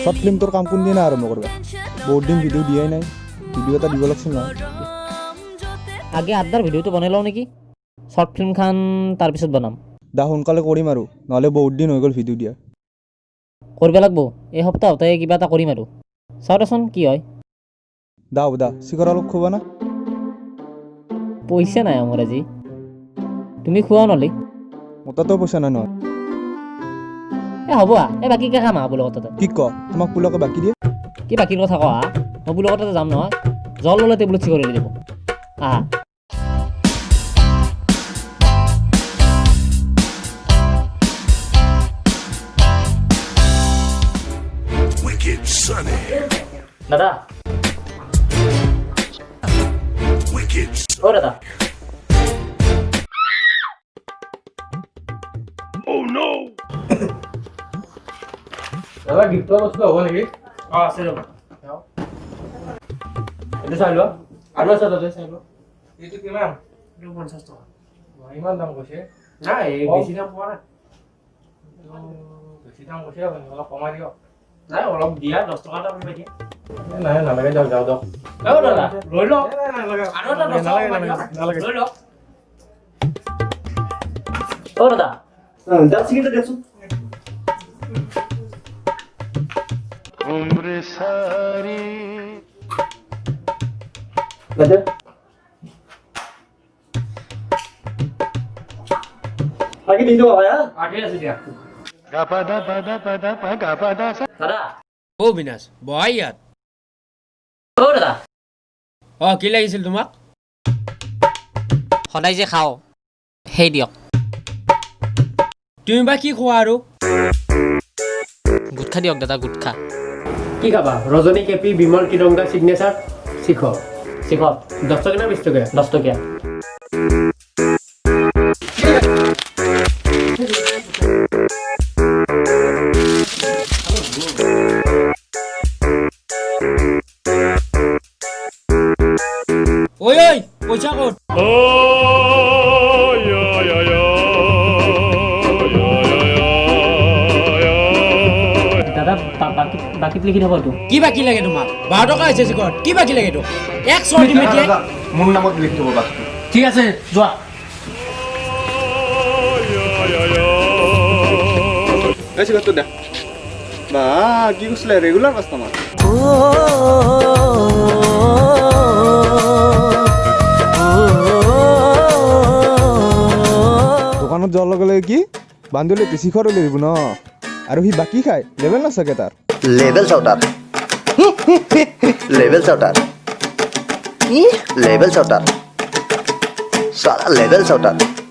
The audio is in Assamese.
শর্ট ফিল্ম তোর কাম কোন দিন আরম্ভ করবে বহুত দিন ভিডিও দিয়াই নাই ভিডিও এটা দিব লাগছিল না আগে আড্ডাৰ ভিডিঅ'টো বনাই লওঁ নেকি শৰ্ট ফিল্মখন তাৰপিছত বনাম দা সোনকালে কৰিম আৰু নহ'লে বহুত দিন হৈ গ'ল ভিডিও দিয়া কৰিব লাগিব এই সপ্তাহতে কিবা এটা কৰিম আৰু চাওঁ দেচোন কি হয় দা হ'ব দা শিখৰ অলপ খুবা না পইচা নাই মোৰ আজি তুমি খোৱা নহ'লে মোৰ তাতো পইচা নাই নহয় হ'ব এই বাকীকে খাম আহা বোলো কথাতে কি ক তোমাক পুলকে বাকী দিয়ে কি বাকীৰ কথা কোৱা মই বোলো কথাতে যাম নহয় জল ল'লে টেবুলত চিকৰি দিব আহা দাদা দাদা দাদা গিফ্টৰ বস্তু হ'ব নেকি আছে ৰ'ব এইটো চাই লোৱা আৰু আছে দাদা চাই লোৱা এইটো কিমান 50 টকা ইমান দাম কৈছে নাই বেছি দাম পোৱা নাই বেছি দাম কৈছে অলপ কমাই দিয়ক নাই অলপ দিয়া 10 টকা এটা কমাই দিয়া নাই নালাগে যাওক যাওক যাওক দাদা লৈ লওক নালাগে আৰু এটা 10 টকা নালাগে লৈ লওক দাদা দাদা চিকেনটা দেখছো उम्र सारी দাদা আগে দিন দাও ভাইয়া আগে আছে দিয়া gapada pada pada pada gapada দাদা ও বিনাশ বহাই ইয়াত দাদা কি লাগিছিল তোমাক সদায় যে খাওঁ সেই দিয়ক তুমি বা কি খোৱা আৰু গুটখা দিয়ক দাদা গুটখা কি খাবা ৰজনী কেপি বিমল কিৰংগা সিগনেচাৰ শিখৰ শিখৰ 10 টকা না 20 টকা 10 টকীয়া ঐ ঐ পইচা ক'ত দাদা বাকীত লিখি থ'ব এইটো কি বাকী লাগে তোমাক 12 টকা হৈছে চিকট কি বাকী লাগে তোক 100 দিম এতিয়া মোৰ নামত লিখি দিব বাকী ঠিক আছে যোৱা এই শিখৰটো দে বা কি কৈছিলে ৰেগুলাৰ কাষ্টমাৰ দোকানত যোৱাৰ লগে লগে কি বান্ধুলে শিখৰ উলিয়াই দিব ন আৰু সি বাকী খায় লেভেল নাচাগে তাৰ लेवल चौटार लेवल चौटार लेवल चौटार सारा लेवल चौटार